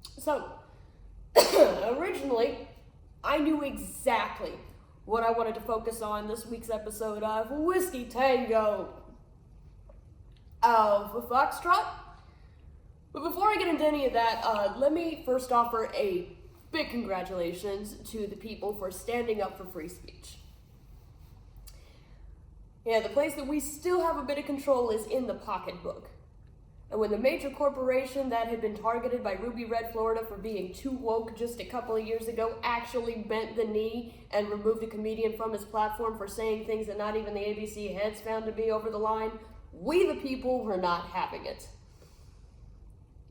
So, originally, I knew exactly what I wanted to focus on this week's episode of Whiskey Tango of Foxtrot. But before I get into any of that, let me first offer a big congratulations to the people for standing up for free speech. Yeah, the place that we still have a bit of control is in the pocketbook. And when the major corporation that had been targeted by Ruby Red Florida for being too woke just a couple of years ago actually bent the knee and removed a comedian from his platform for saying things that not even the ABC heads found to be over the line, we the people were not having it.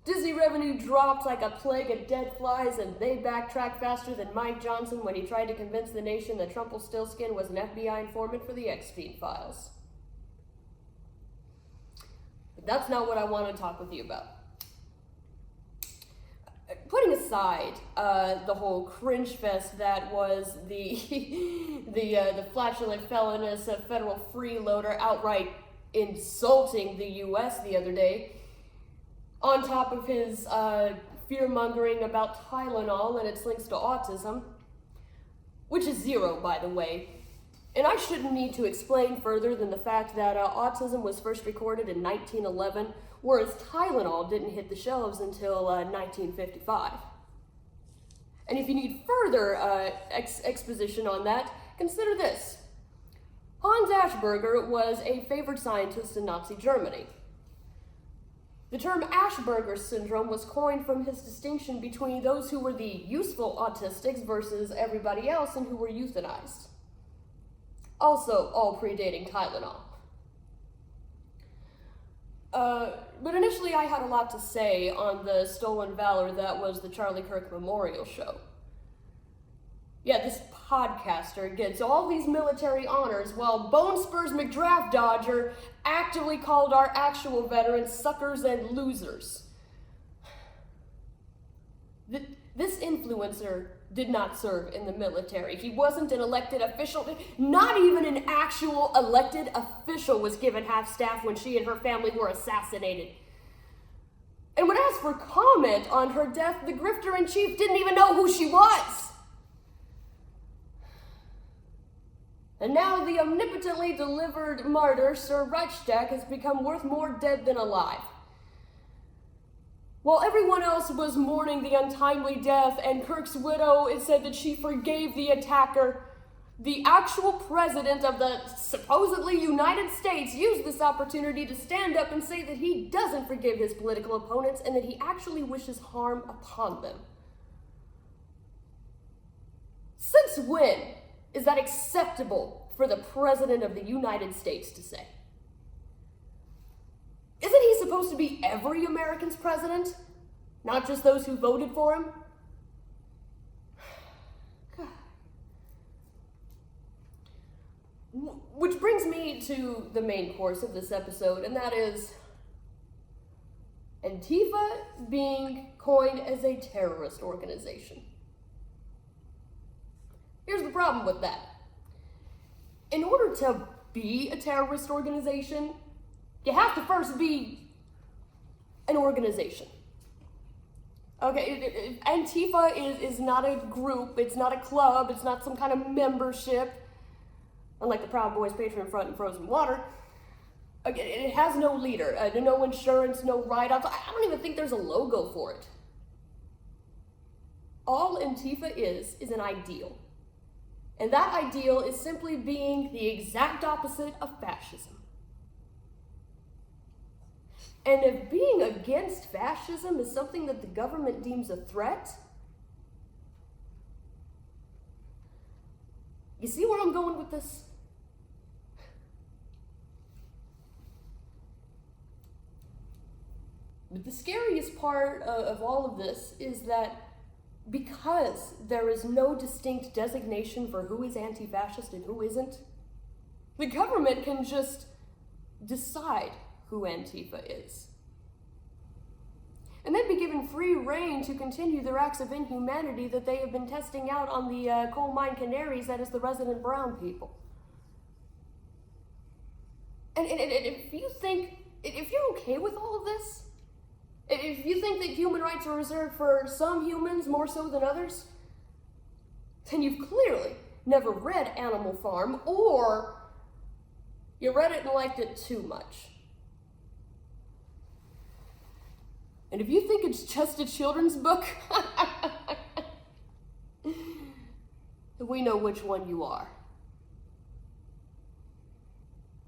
Disney revenue dropped like a plague of dead flies, and they backtracked faster than Mike Johnson when he tried to convince the nation that Rumpelstiltskin was an FBI informant for the Epstein files. But that's not what I want to talk with you about. Putting aside the whole cringe fest that was the flatulent felonious federal freeloader outright insulting the U.S. the other day, on top of his fear-mongering about Tylenol and its links to autism, which is zero, by the way. And I shouldn't need to explain further than the fact that autism was first recorded in 1911, whereas Tylenol didn't hit the shelves until 1955. And if you need further exposition on that, consider this. Hans Asperger was a favored scientist in Nazi Germany. The term Asperger's syndrome was coined from his distinction between those who were the useful autistics versus everybody else and who were euthanized. Also, all predating Tylenol. But initially I had a lot to say on the stolen valor that was the Charlie Kirk Memorial Show. Yeah, this podcaster gets all these military honors while Bone Spurs McDraft Dodger actively called our actual veterans suckers and losers. This influencer did not serve in the military. He wasn't an elected official. Not even an actual elected official was given half-staff when she and her family were assassinated. And when asked for comment on her death, the grifter-in-chief didn't even know who she was. And now the omnipotently delivered martyr, Sir Reichstag, has become worth more dead than alive. While everyone else was mourning the untimely death and Kirk's widow said that she forgave the attacker, the actual president of the supposedly United States used this opportunity to stand up and say that he doesn't forgive his political opponents and that he actually wishes harm upon them. Since when is that acceptable for the President of the United States to say? Isn't he supposed to be every American's president? Not just those who voted for him? God. Which brings me to the main course of this episode, and that is Antifa being coined as a terrorist organization. Here's the problem with that. In order to be a terrorist organization, you have to first be an organization. Okay, Antifa is not a group, it's not a club, it's not some kind of membership, unlike the Proud Boys Patron Front and Frozen Water. Okay, it has no leader, no insurance, no write-offs. I don't even think there's a logo for it. All Antifa is an ideal. And that ideal is simply being the exact opposite of fascism. And if being against fascism is something that the government deems a threat, you see where I'm going with this? But the scariest part of all of this is that because there is no distinct designation for who is anti-fascist and who isn't, the government can just decide who Antifa is. And then be given free rein to continue their acts of inhumanity that they have been testing out on the coal mine canaries, that is the resident brown people. And if you're okay with all of this, If you think that human rights are reserved for some humans more so than others, then you've clearly never read Animal Farm, or you read it and liked it too much. And if you think it's just a children's book, we know which one you are.